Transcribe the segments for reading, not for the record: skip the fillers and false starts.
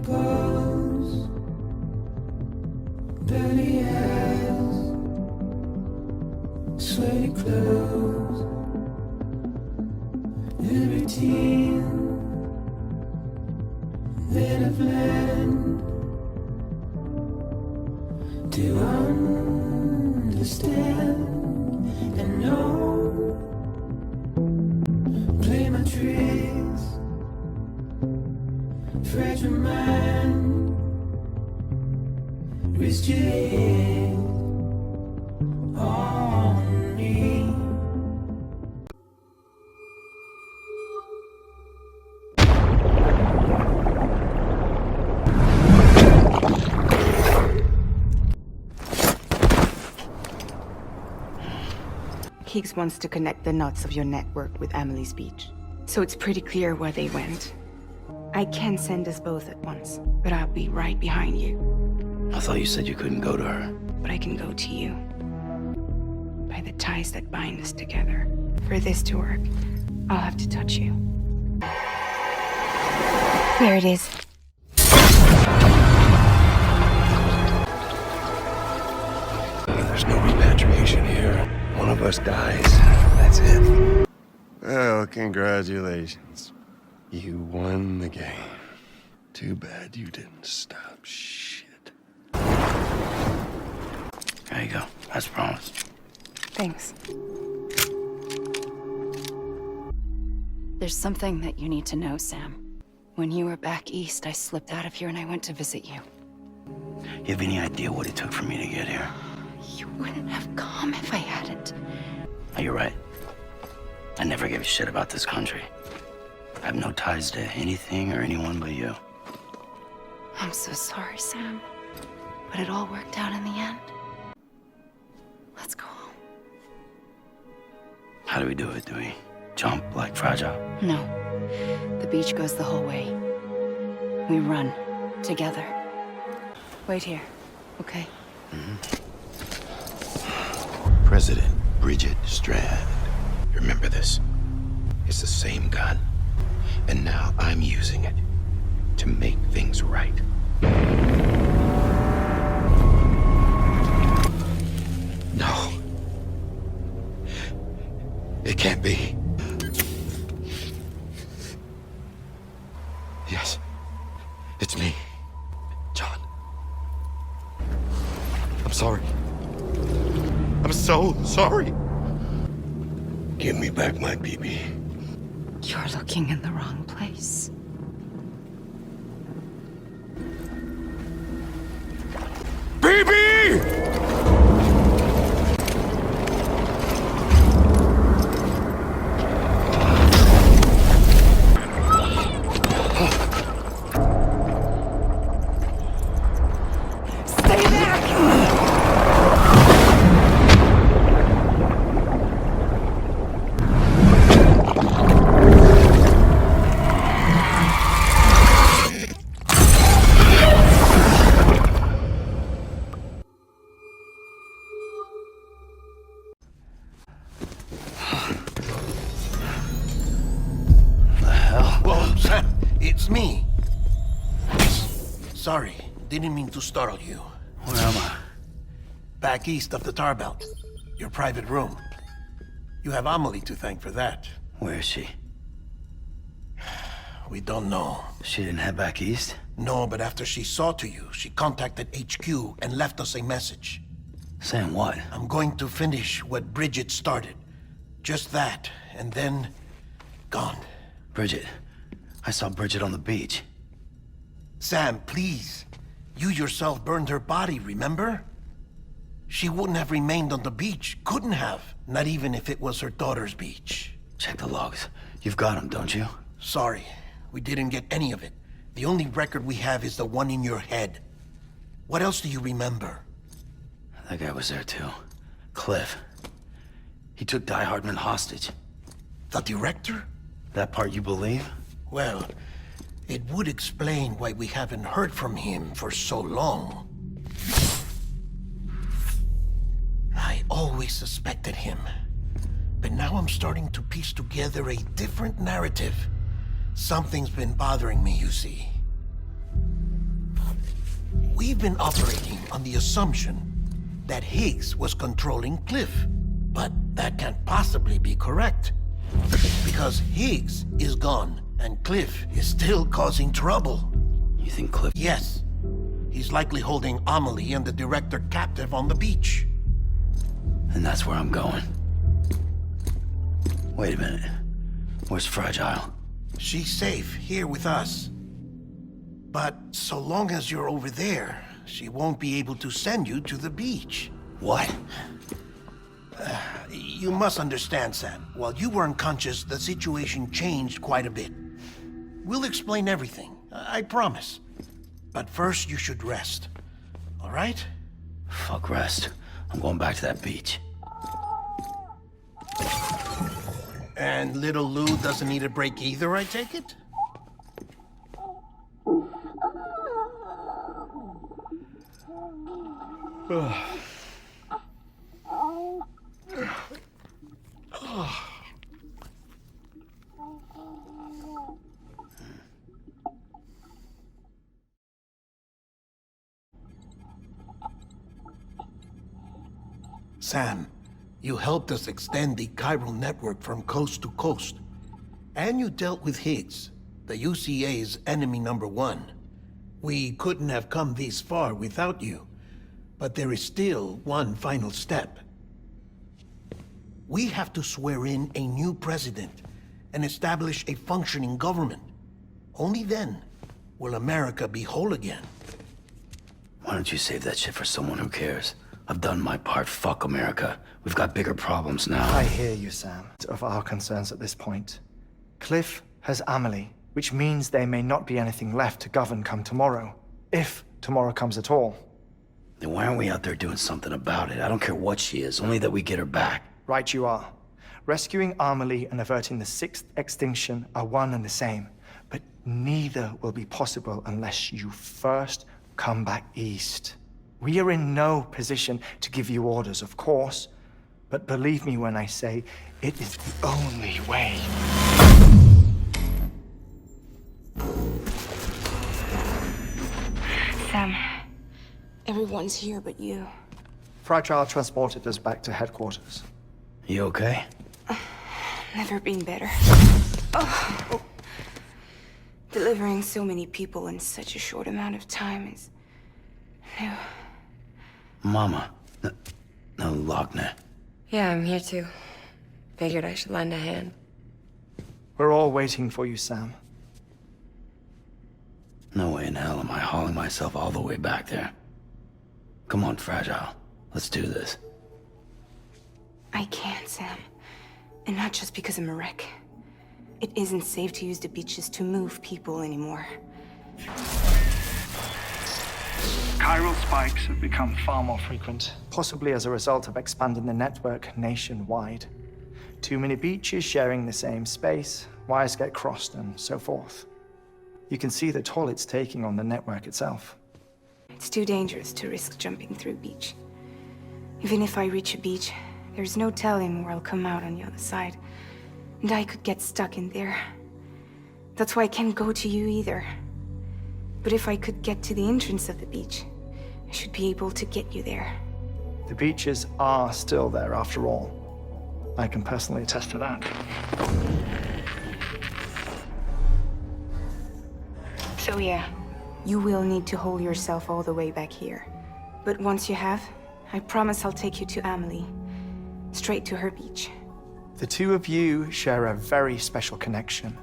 goes, dirty eyes, sweaty clothes, in routine that I've learned to understand and know. Play my tricks, fragile mind, risk your head on me. Higgs wants to connect the knots of your network with Amelie's beach. So it's pretty clear where they went. I can send us both at once, but I'll be right behind you. I thought you said you couldn't go to her. But I can go to you. By the ties that bind us together. For this to work, I'll have to touch you. There it is. There's no repatriation here. One of us dies. That's it. Well, congratulations. You won the game. Too bad you didn't stop shit. There you go. As promised. Thanks. There's something that you need to know, Sam. When you were back east, I slipped out of here and I went to visit you. You have any idea what it took for me to get here? You wouldn't have come if I hadn't. Oh, you're right. I never gave a shit about this country. I have no ties to anything or anyone but you. I'm so sorry, Sam. But it all worked out in the end. Let's go home. How do we do it? Do we jump like Fragile? No. The beach goes the whole way. We run. Together. Wait here, okay? President Bridget Strand. Remember this. It's the same gun. And now I'm using it to make things right. No. It can't be. Yes. It's me. John. I'm sorry. I'm so sorry. Give me back my BB. You're looking in the wrong place. BB! Stay back! Whoa, Sam, it's me. Sorry, didn't mean to startle you. Where am I? Back east of the tar belt. Your private room. You have Amelie to thank for that. Where is she? We don't know. She didn't head back east? No, but after she saw to you, she contacted HQ and left us a message. Saying what? I'm going to finish what Bridget started. Just that, and then... gone. Bridget. I saw Bridget on the beach. Sam, please. You yourself burned her body, remember? She wouldn't have remained on the beach. Couldn't have. Not even if it was her daughter's beach. Check the logs. You've got them, don't you? Sorry, we didn't get any of it. The only record we have is the one in your head. What else do you remember? That guy was there too. Cliff. He took Die Hardman hostage. The director? That part you believe? Well, it would explain why we haven't heard from him for so long. I always suspected him. But now I'm starting to piece together a different narrative. Something's been bothering me, you see. We've been operating on the assumption that Higgs was controlling Cliff. But that can't possibly be correct. Because Higgs is gone, and Cliff is still causing trouble. You think Cliff... Yes. He's likely holding Amelie and the director captive on the beach. And that's where I'm going. Wait a minute. Where's Fragile? She's safe here with us. But so long as you're over there, she won't be able to send you to the beach. What? You must understand, Sam. While you were unconscious, the situation changed quite a bit. We'll explain everything, I promise. But first, you should rest. All right? Fuck rest. I'm going back to that beach. And little Lou doesn't need a break either, I take it? Sam, you helped us extend the chiral network from coast to coast. And you dealt with Higgs, the UCA's enemy #1. We couldn't have come this far without you. But there is still one final step. We have to swear in a new president and establish a functioning government. Only then will America be whole again. Why don't you save that shit for someone who cares? I've done my part. Fuck America. We've got bigger problems now. I hear you, Sam. Of our concerns at this point. Cliff has Amelie, which means there may not be anything left to govern come tomorrow. If tomorrow comes at all. Then why aren't we out there doing something about it? I don't care what she is, only that we get her back. Right you are. Rescuing Amelie and averting the 6th extinction are one and the same. But neither will be possible unless you first come back east. We are in no position to give you orders, of course. But believe me when I say, it is the only way. Sam, everyone's here but you. Fragile transported us back to headquarters. You okay? Never been better. Oh. Delivering so many people in such a short amount of time is new. Mama. No, Lochner. Yeah, I'm here too. Figured I should lend a hand. We're all waiting for you, Sam. No way in hell am I hauling myself all the way back there. Come on, Fragile. Let's do this. I can't, Sam. And not just because I'm a wreck. It isn't safe to use the beaches to move people anymore. Chiral spikes have become far more frequent. Possibly as a result of expanding the network nationwide. Too many beaches sharing the same space, wires get crossed, and so forth. You can see the toll it's taking on the network itself. It's too dangerous to risk jumping through a beach. Even if I reach a beach, there's no telling where I'll come out on the other side. And I could get stuck in there. That's why I can't go to you either. But if I could get to the entrance of the beach, I should be able to get you there. The beaches are still there after all. I can personally attest to that. So yeah, you will need to hold yourself all the way back here. But once you have, I promise I'll take you to Amelie. Straight to her beach. The two of you share a very special connection.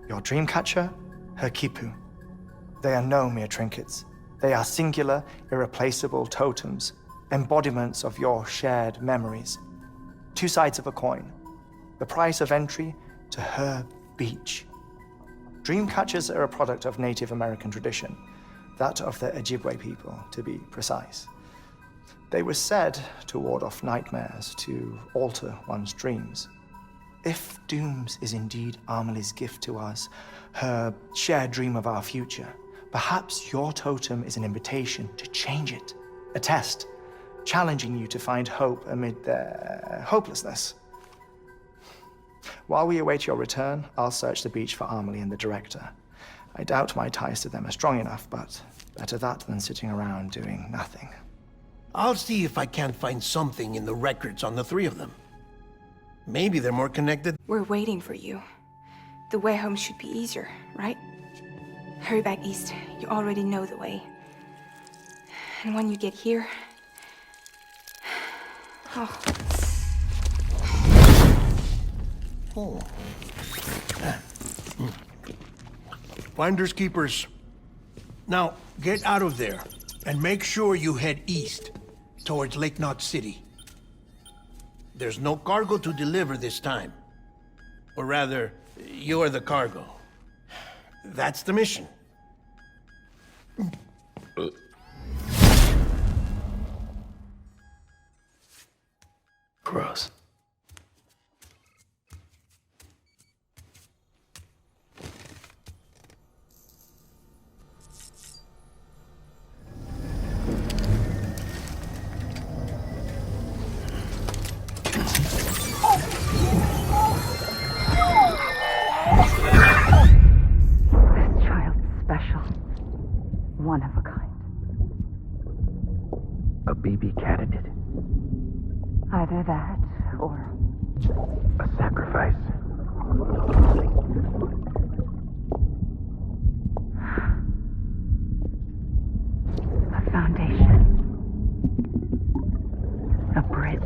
Your dreamcatcher, her quipu. They are no mere trinkets. They are singular, irreplaceable totems, embodiments of your shared memories. Two sides of a coin. The price of entry to her beach. Dreamcatchers are a product of Native American tradition, that of the Ojibwe people, to be precise. They were said to ward off nightmares, to alter one's dreams. If Dooms is indeed Amelie's gift to us, her shared dream of our future, perhaps your totem is an invitation to change it. A test, challenging you to find hope amid their hopelessness. While we await your return, I'll search the beach for Amelie and the director. I doubt my ties to them are strong enough, but better that than sitting around doing nothing. I'll see if I can't find something in the records on the three of them. Maybe they're more connected. We're waiting for you. The way home should be easier, right? Hurry back east. You already know the way. And when you get here... Oh. Oh. Finders keepers. Now, get out of there, and make sure you head east, towards Lake Knot City. There's no cargo to deliver this time. Or rather, you're the cargo. That's the mission. Gross. This child is special. One of a kind. A BB candidate. Either that, or... A sacrifice. a foundation. A bridge.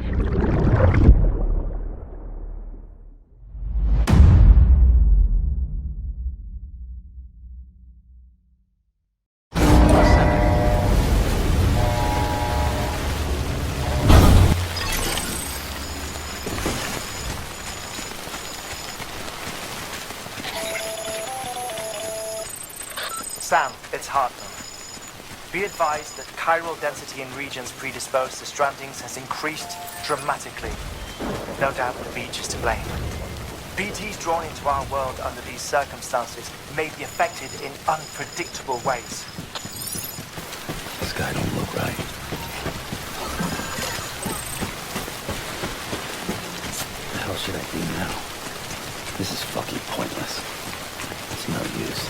Sam, it's Hartman. Be advised that chiral density in regions predisposed to strandings has increased dramatically. No doubt the beach is to blame. BTs drawn into our world under these circumstances may be affected in unpredictable ways. This guy don't look right. What the hell should I do now? This is fucking pointless. It's no use.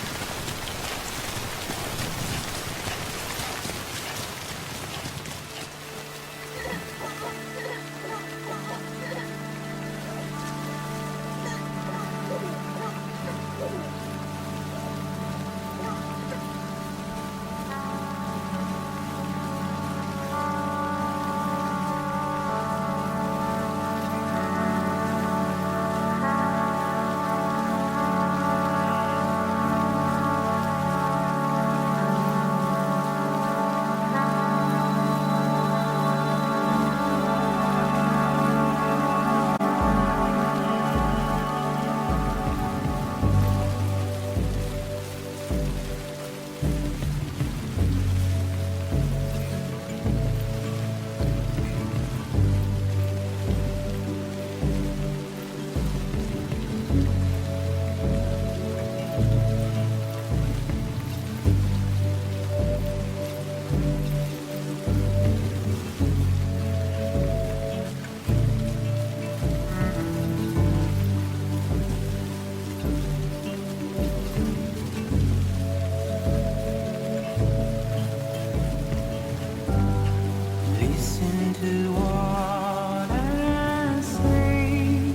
Listen to what I say.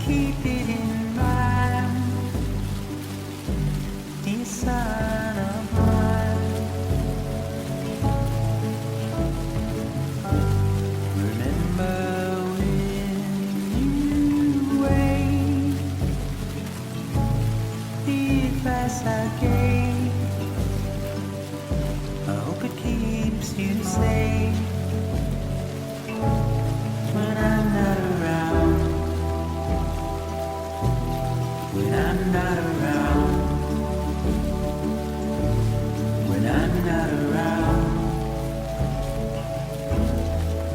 Keep it in mind. This son of mine. Remember when you wait. The advice I gave. I hope it keeps you safe when I'm not around. When I'm not around. When I'm not around.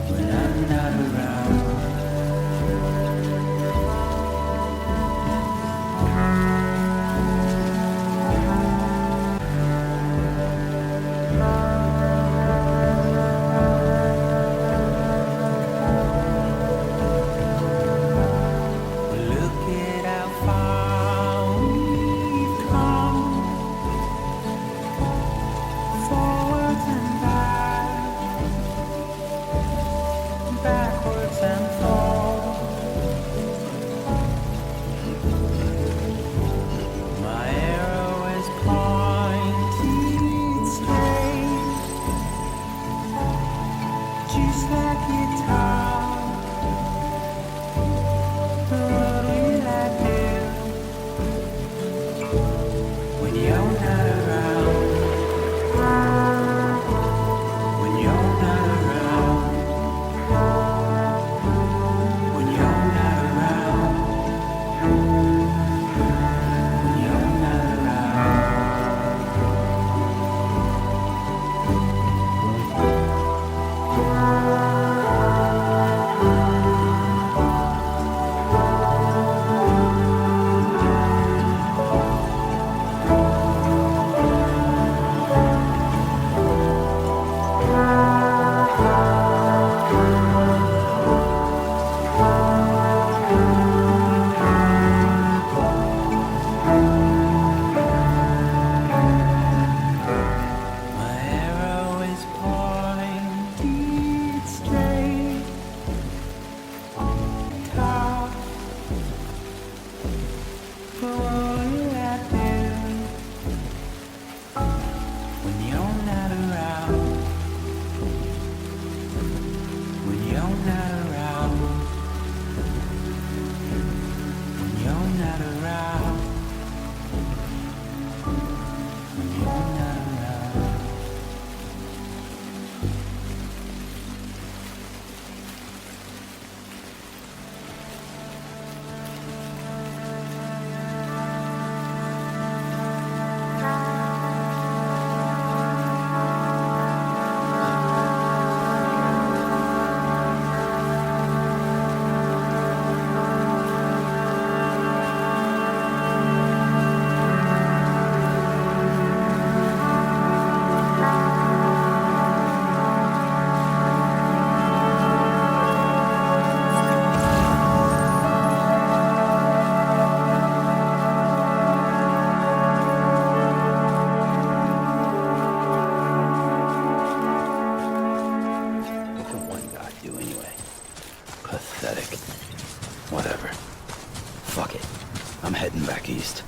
When I'm not around. Look at how far Fuck it. I'm heading back east.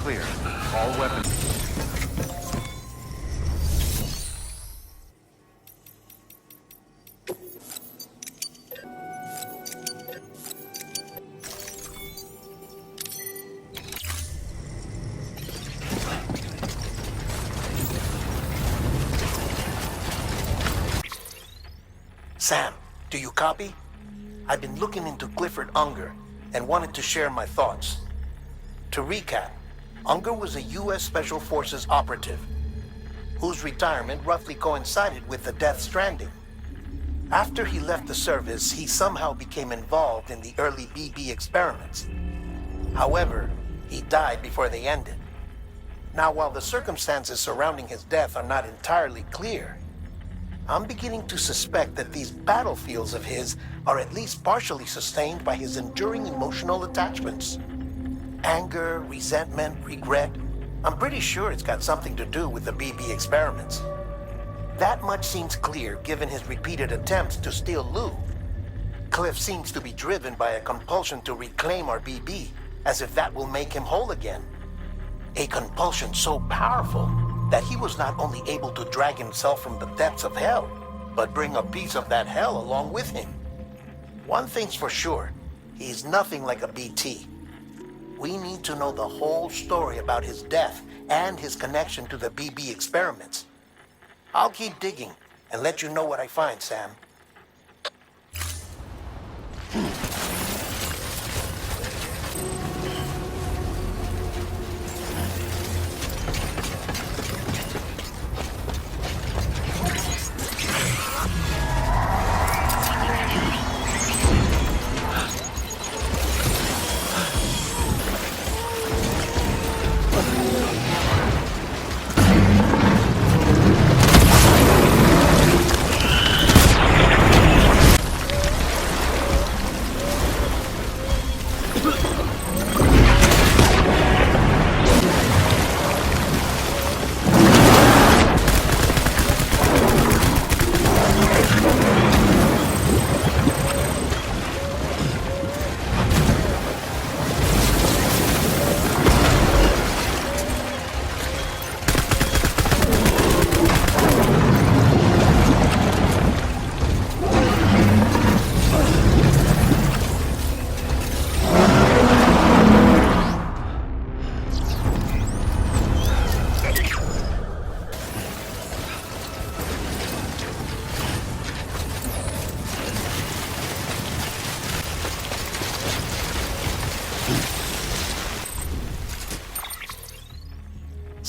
Clear. All weapons. Sam, do you copy? I've been looking into Clifford Unger and wanted to share my thoughts. To recap, Unger was a U.S. Special Forces operative whose retirement roughly coincided with the death Stranding. After he left the service, he somehow became involved in the early BB experiments. However, he died before they ended. Now, while the circumstances surrounding his death are not entirely clear, I'm beginning to suspect that these battlefields of his are at least partially sustained by his enduring emotional attachments. Anger, resentment, regret. I'm pretty sure it's got something to do with the BB experiments. That much seems clear given his repeated attempts to steal Lou. Cliff seems to be driven by a compulsion to reclaim our BB, as if that will make him whole again. A compulsion so powerful that he was not only able to drag himself from the depths of hell, but bring a piece of that hell along with him. One thing's for sure, he's nothing like a BT. We need to know the whole story about his death and his connection to the BB experiments. I'll keep digging and let you know what I find, Sam.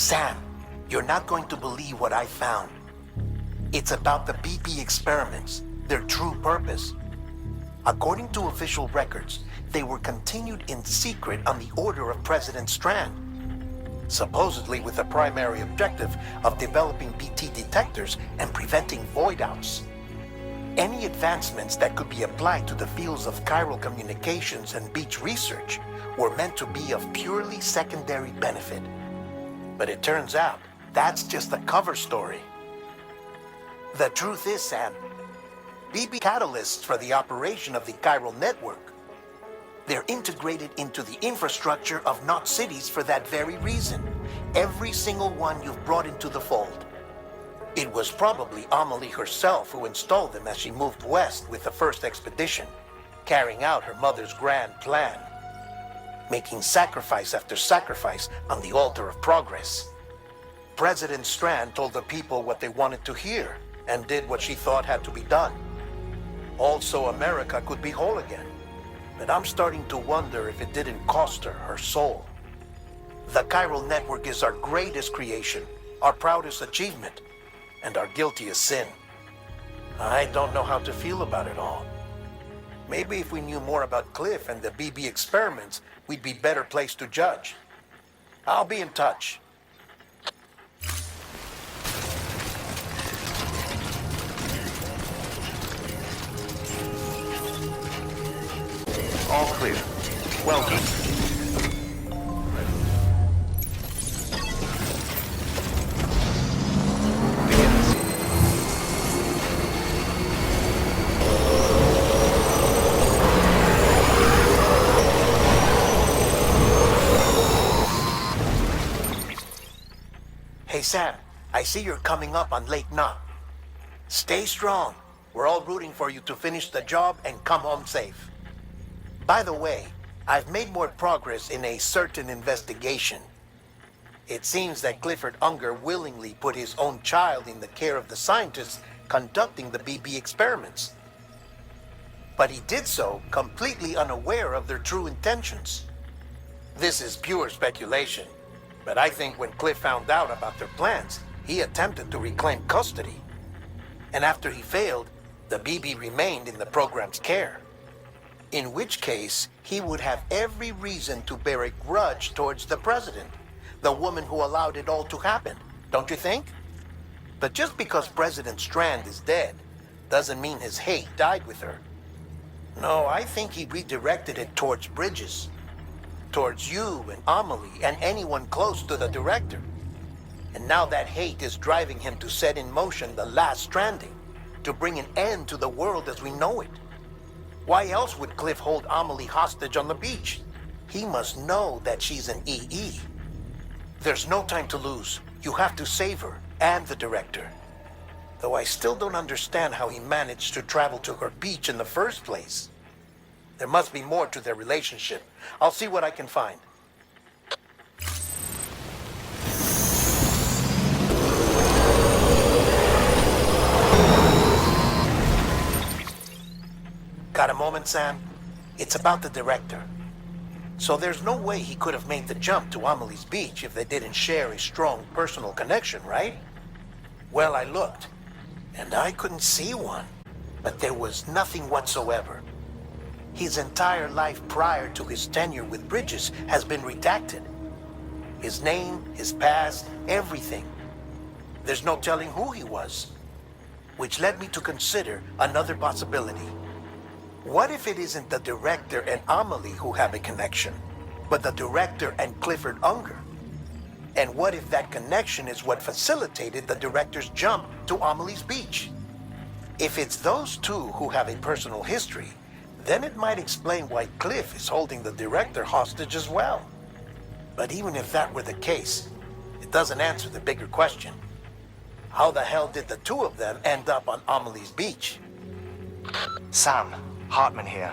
Sam, you're not going to believe what I found. It's about the BP experiments, their true purpose. According to official records, they were continued in secret on the order of President Strand, supposedly with the primary objective of developing BT detectors and preventing void-outs. Any advancements that could be applied to the fields of chiral communications and beach research were meant to be of purely secondary benefit. But it turns out, that's just a cover story. The truth is, Sam, BB catalysts for the operation of the chiral network. They're integrated into the infrastructure of Knot cities for that very reason. Every single one you've brought into the fold. It was probably Amelie herself who installed them as she moved west with the first expedition, carrying out her mother's grand plan, making sacrifice after sacrifice on the altar of progress. President Strand told the people what they wanted to hear and did what she thought had to be done. Also, America could be whole again. But I'm starting to wonder if it didn't cost her her soul. The chiral network is our greatest creation, our proudest achievement, and our guiltiest sin. I don't know how to feel about it all. Maybe if we knew more about Cliff and the BB experiments, we'd be better placed to judge. I'll be in touch. All clear. Welcome. Hey Sam, I see you're coming up on Lake Knot. Stay strong. We're all rooting for you to finish the job and come home safe. By the way, I've made more progress in a certain investigation. It seems that Clifford Unger willingly put his own child in the care of the scientists conducting the BB experiments. But he did so completely unaware of their true intentions. This is pure speculation, but I think when Cliff found out about their plans, he attempted to reclaim custody. And after he failed, the BB remained in the program's care. In which case, he would have every reason to bear a grudge towards the president, the woman who allowed it all to happen, don't you think? But just because President Strand is dead, doesn't mean his hate died with her. No, I think he redirected it towards Bridges, towards you and Amelie and anyone close to the director. And now that hate is driving him to set in motion the last Stranding, to bring an end to the world as we know it. Why else would Cliff hold Amelie hostage on the beach? He must know that she's an EE. There's no time to lose. You have to save her and the director. Though I still don't understand how he managed to travel to her beach in the first place. There must be more to their relationship. I'll see what I can find. Got a moment, Sam? It's about the director. So there's no way he could have made the jump to Amelie's beach if they didn't share a strong personal connection, right? Well, I looked, and I couldn't see one. But there was nothing whatsoever. His entire life prior to his tenure with Bridges has been redacted. His name, his past, everything. There's no telling who he was. Which led me to consider another possibility. What if it isn't the director and Amelie who have a connection, but the director and Clifford Unger? And what if that connection is what facilitated the director's jump to Amelie's beach? If it's those two who have a personal history, then it might explain why Cliff is holding the director hostage as well. But even if that were the case, it doesn't answer the bigger question. How the hell did the two of them end up on Amelie's beach? Sam, Hartman here.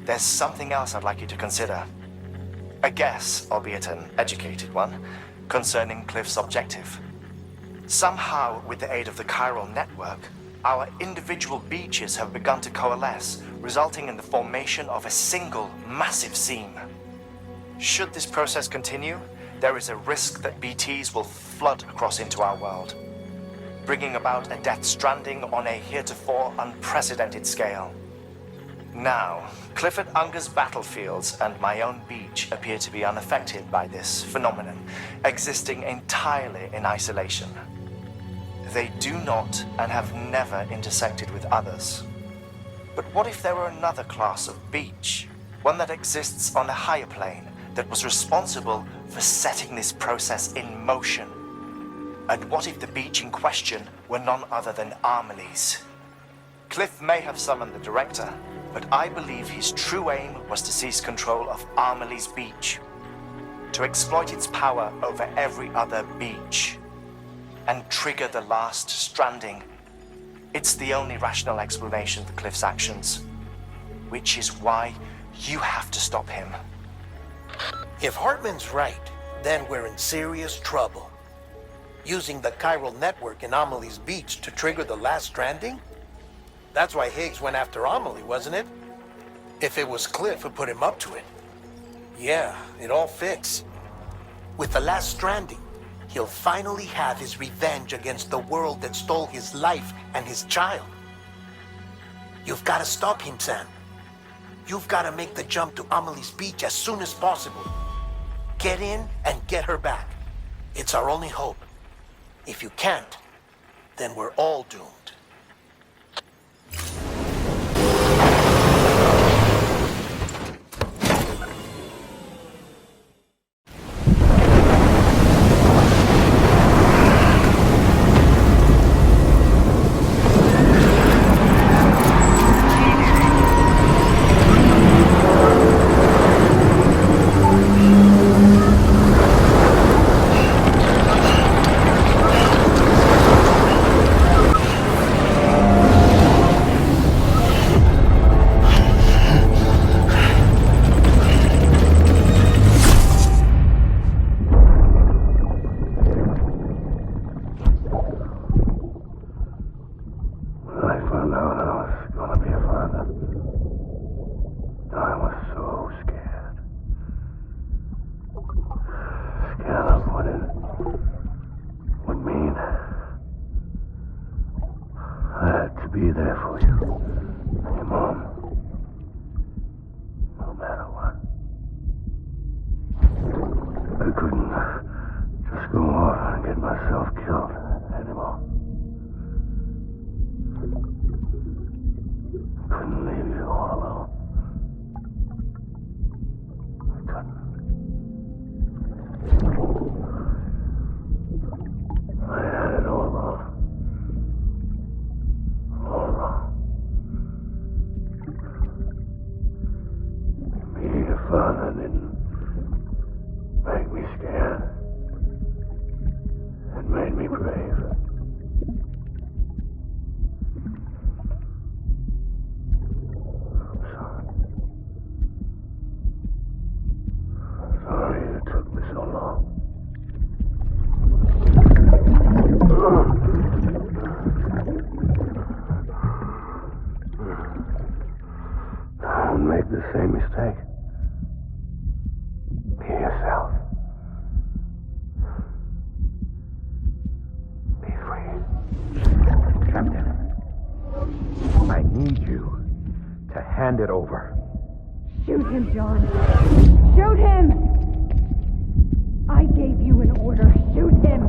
There's something else I'd like you to consider. A guess, albeit an educated one, concerning Cliff's objective. Somehow, with the aid of the chiral network, our individual beaches have begun to coalesce, resulting in the formation of a single massive seam. Should this process continue, there is a risk that BTs will flood across into our world, bringing about a death stranding on a heretofore unprecedented scale. Now, Clifford Unger's battlefields and my own beach appear to be unaffected by this phenomenon, existing entirely in isolation. They do not and have never intersected with others. But what if there were another class of beach, one that exists on a higher plane, that was responsible for setting this process in motion? And what if the beach in question were none other than Amelie's? Cliff may have summoned the director, but I believe his true aim was to seize control of Amelie's beach, to exploit its power over every other beach, and trigger the last stranding. It's the only rational explanation for Cliff's actions, which is why you have to stop him. If Hartman's right, then we're in serious trouble. Using the chiral network in Amelie's beach to trigger the last stranding? That's why Higgs went after Amelie, wasn't it? If it was Cliff who put him up to it. Yeah, it all fits. With the last stranding, he'll finally have his revenge against the world that stole his life and his child. You've got to stop him, Sam. You've got to make the jump to Amelie's beach as soon as possible. Get in and get her back. It's our only hope. If you can't, then we're all doomed. Be there for you, your mom, no matter what. I couldn't just go off and get myself killed anymore. I couldn't leave you all alone. I couldn't. I had it all wrong. Father didn't make me scared. It made me brave. I'm sorry. Sorry it took me so long. Don't make the same mistake. Be yourself. Be free. Captain, I need you to hand it over. Shoot him, John. Shoot him! I gave you an order. Shoot him!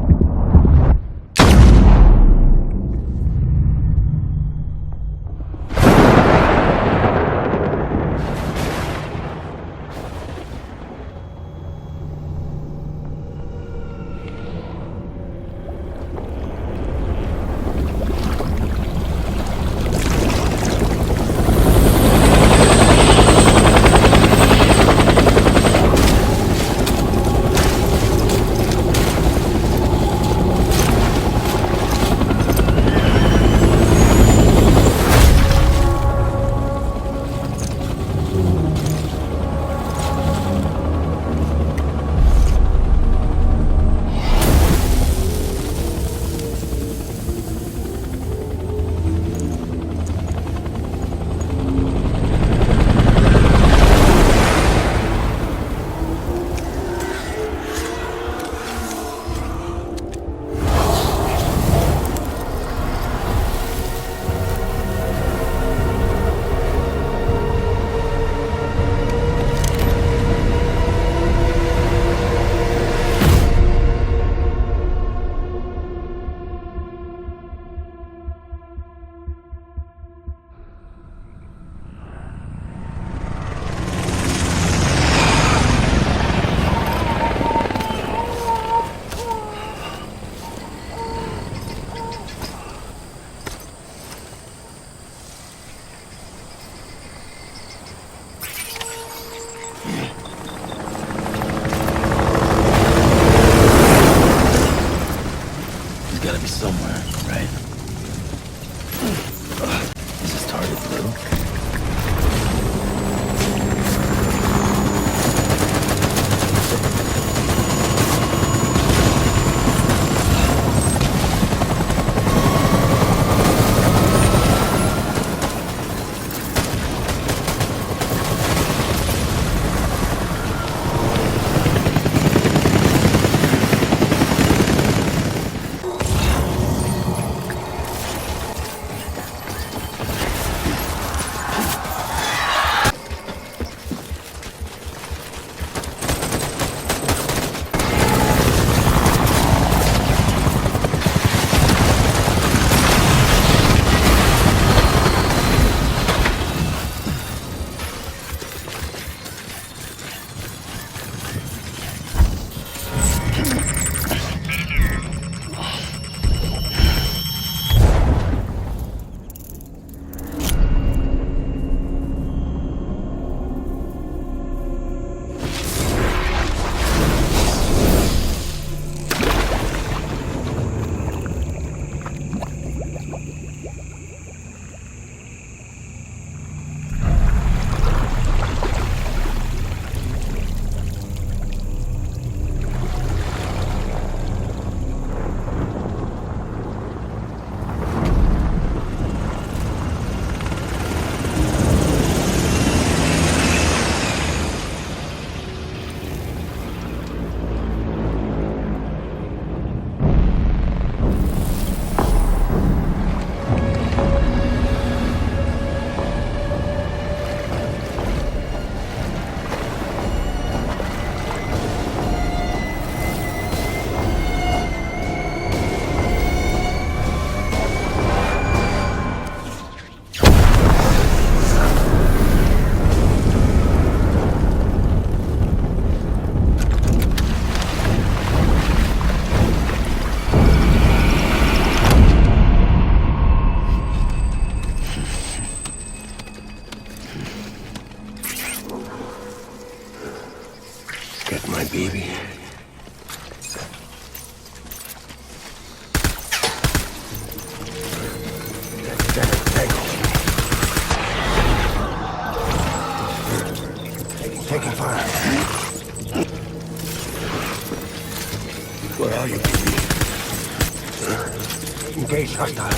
Engage hostiles.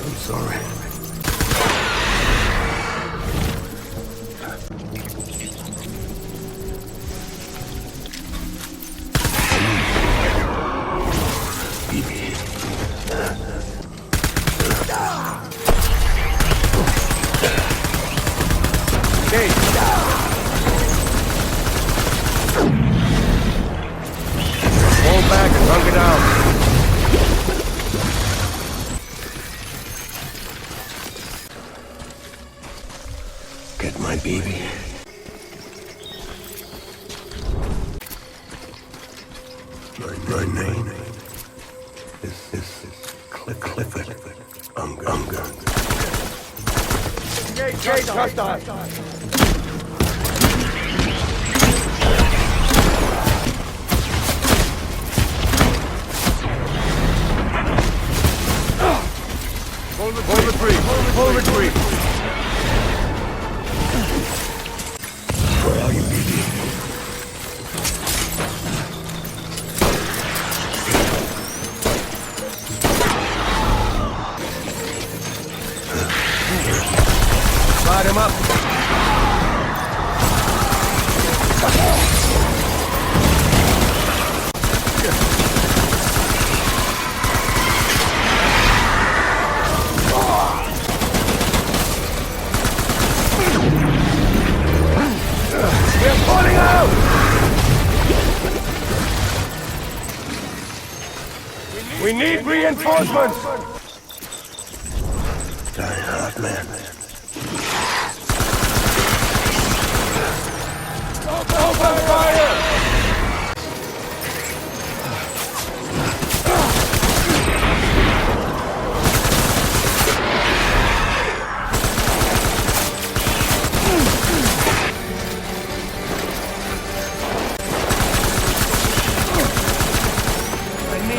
I'm sorry. Hold back and hug it out. Get my baby. My name is Clifford Unger. Engage hostile. Full retreat. Where are you, BB? Light him up. We need reinforcements! Die hard, man. Open fire!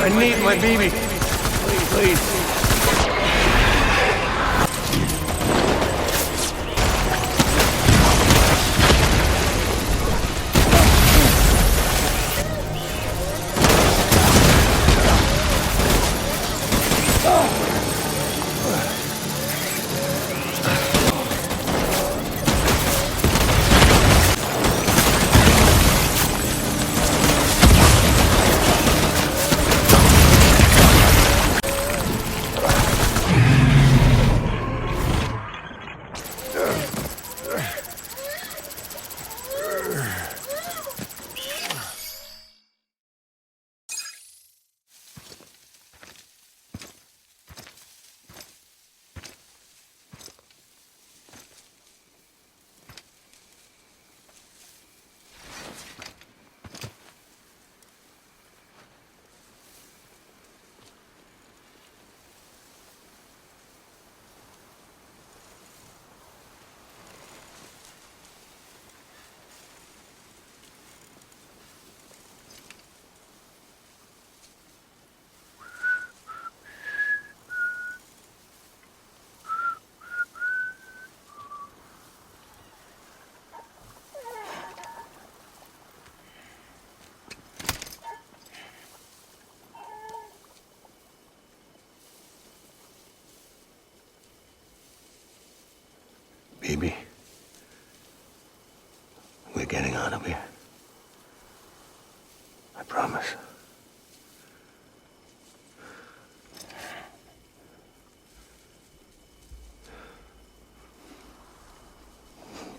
I need my BB. Please. Baby, we're getting out of here. I promise.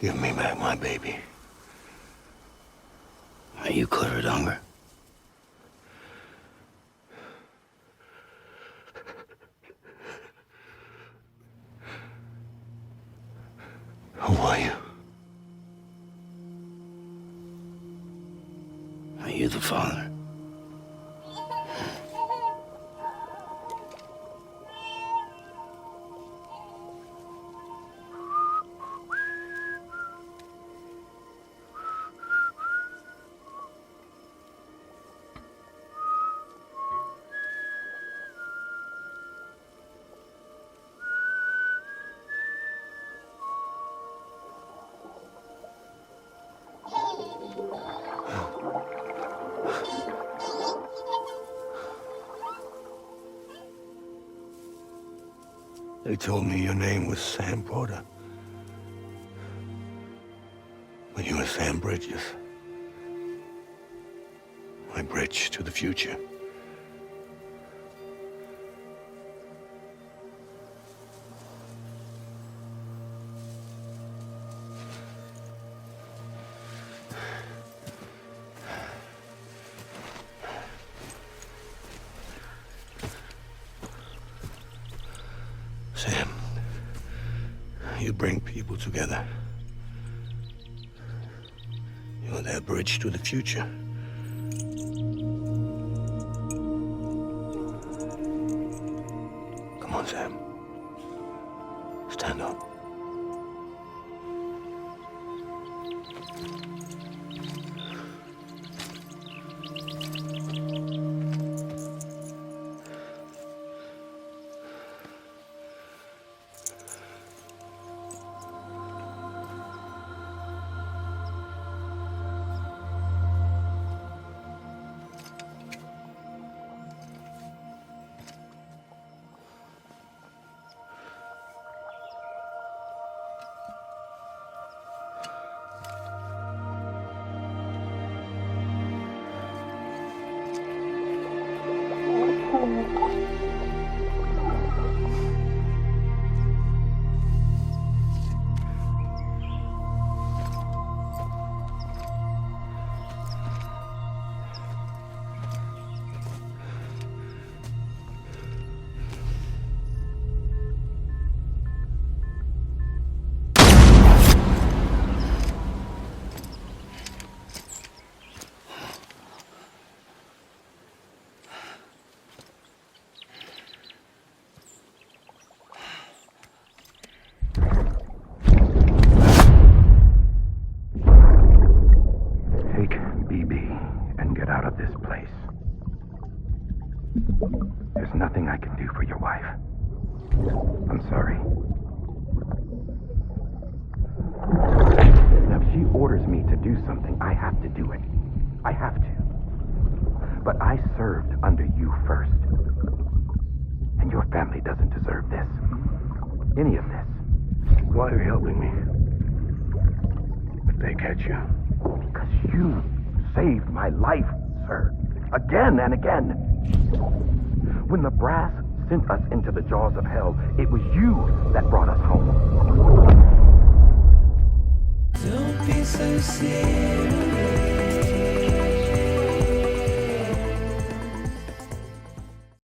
Give me back my baby. Are you Clifford Unger? Who are you? Are you the father? They told me your name was Sam Porter. But you were Sam Bridges. My bridge to the future. Sam, you bring people together. You're their bridge to the future. Come on, Sam. Stand up. This place. There's nothing I can do for your wife. I'm sorry. Now, if she orders me to do something, I have to do it. I have to. But I served under you first. And your family doesn't deserve this. Any of this. Why are you helping me? If they catch you. Because you saved my life. Again and again. When the brass sent us into the jaws of hell, it was you that brought us home. Don't be so serious.